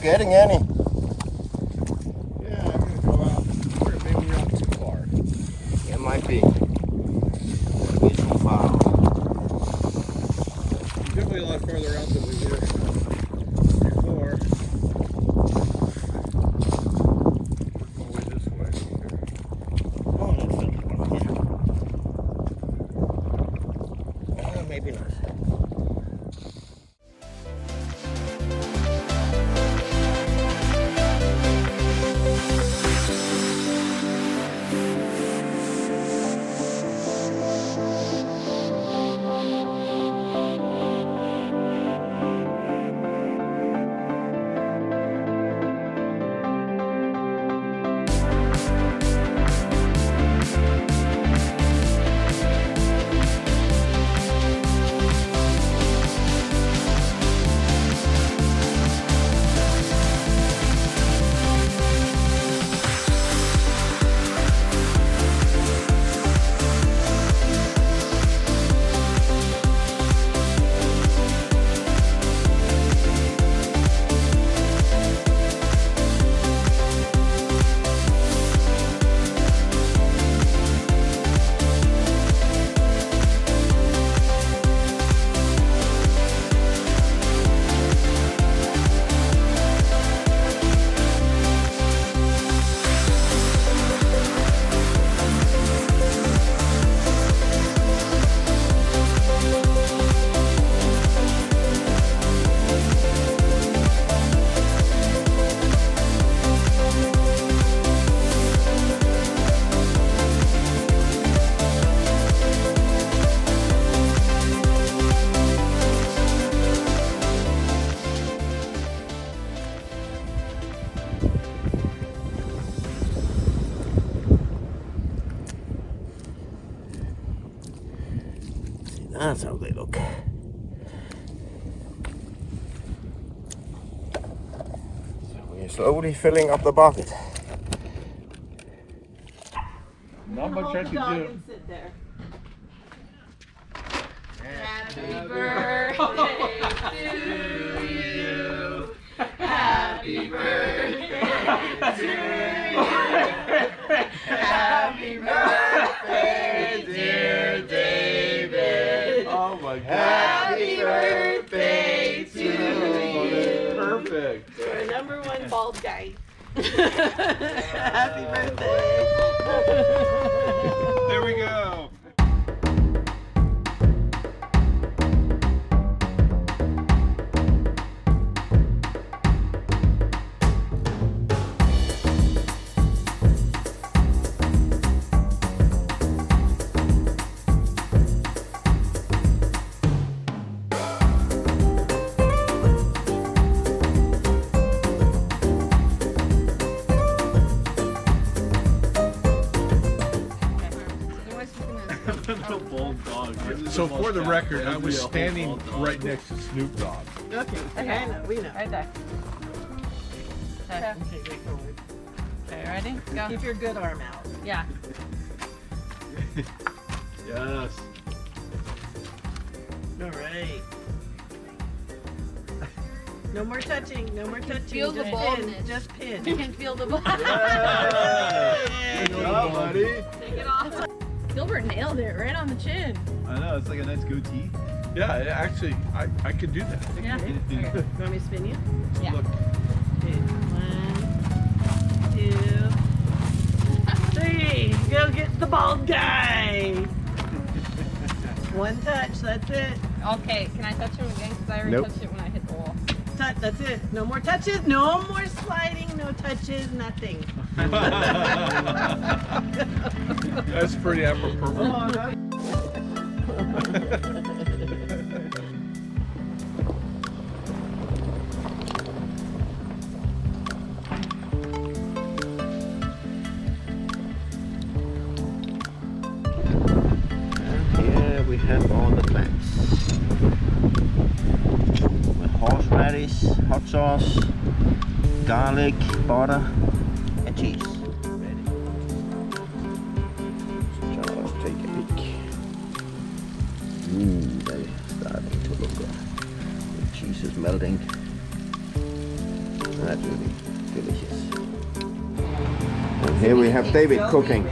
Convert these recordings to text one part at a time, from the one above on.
Getting any? Yeah, I'm gonna go out. Maybe we're not too far. It might be. Maybe too far. Definitely a lot further out than we were before. We're going this way here. Oh, that's okay. Maybe not. That's how they look. So we're slowly filling up the bucket. Not much I can do. Sit there. Happy birthday to you. Happy birthday to you. Happy birthday, dear David. Oh my God. Happy birthday to you. Perfect. Our #1 bald guy. Happy birthday. There we go. So for the record, I was standing right next to Snoop Dogg. Okay, I know, we know. Right there. Okay. Okay, wait forward. Okay, ready? Go. Keep your good arm out. Yeah. Yes. All right. No more touching, no more touching. Feel the just baldness. pin, just You pin. can feel the ball. Yeah. Good job, buddy. Take it off. Gilbert nailed it right on the chin. I know, it's like a nice goatee. Yeah, actually, I could do that. Yeah. You want me to spin you? Yeah. Look. Okay, 1, 2, 3. Go get the bald guy. One touch, that's it. Okay, can I touch him again? Because I already Nope. touched it when I hit the wall. That's it. No more touches, no more sliding, no touches, nothing. That's pretty apropos. horseradish, hot sauce, garlic, butter, and cheese. Just take a peek. They're starting to look good. The cheese is melting. That's really delicious. And here we have David cooking.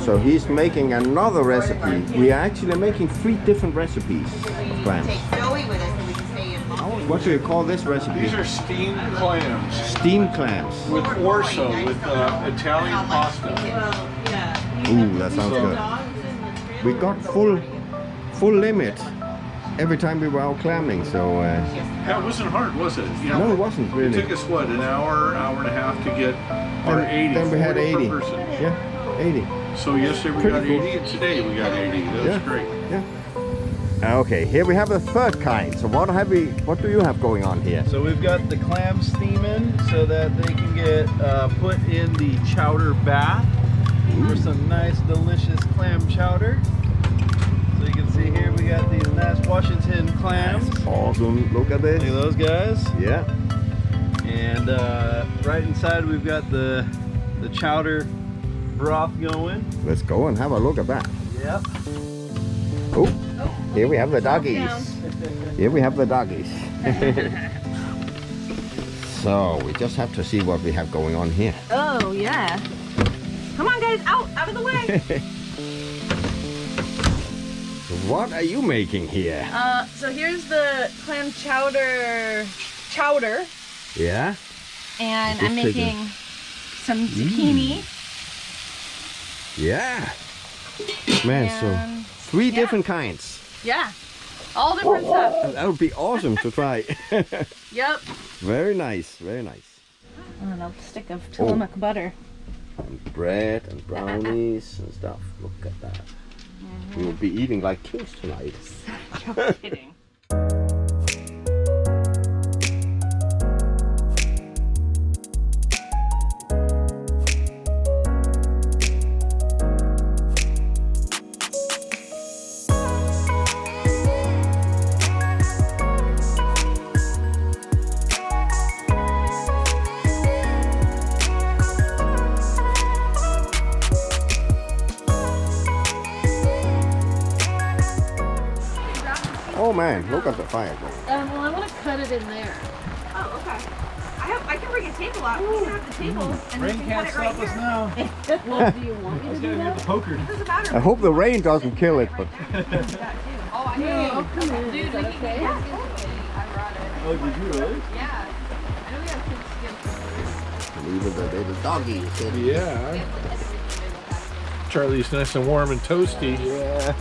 So he's making another recipe. We are actually making 3 different recipes of clams. What do you call this recipe? These are steamed clams. Steamed clams. With orzo, with Italian pasta. Ooh, that sounds good. We got full limit every time we were out clamming, so... Yeah, it wasn't hard, was it? You know, no, it wasn't really. It took us, what, an hour and a half to get our 80. Then we had 80. Per person. Yeah, 80. So yesterday we Pretty got cool. 80 and today we got 80. That was great. Yeah. Okay, here we have a third kind. So what do you have going on here? So we've got the clams steaming so that they can get put in the chowder bath for some nice delicious clam chowder. So you can see here we got these nice Washington clams. Awesome, look at this. Look at those guys. Yeah. And right inside we've got the chowder broth going. Let's go and have a look at that. Yep. Oh, here we have the doggies. Here we have the doggies. So we just have to see what we have going on here. Oh, yeah. Come on, guys, out of the way. What are you making here? So here's the clam chowder. Yeah? And Just I'm take making some zucchini. Yeah. Man, And- so 3 different kinds. Yeah. All different stuff. That would be awesome to try. Yep. Very nice, very nice. And a stick of Tillamook butter. And bread and brownies and stuff. Look at that. We will be eating like kings tonight. You're kidding. Oh man, look at the fire go. Well, I want to cut it in there. Oh, okay. I can bring a table out. We can have the table and Rain we can can't cut it right stop us here. now. Well, do you want me to do that? Poker. Doesn't matter. I hope the rain doesn't kill it, but Oh, I know. Oh, come on. Dude, Is that okay? I brought it. Oh, did you really? Yeah. I know we have kids skin. even the little doggies. Yeah. Charlie's nice and warm and toasty. Yeah.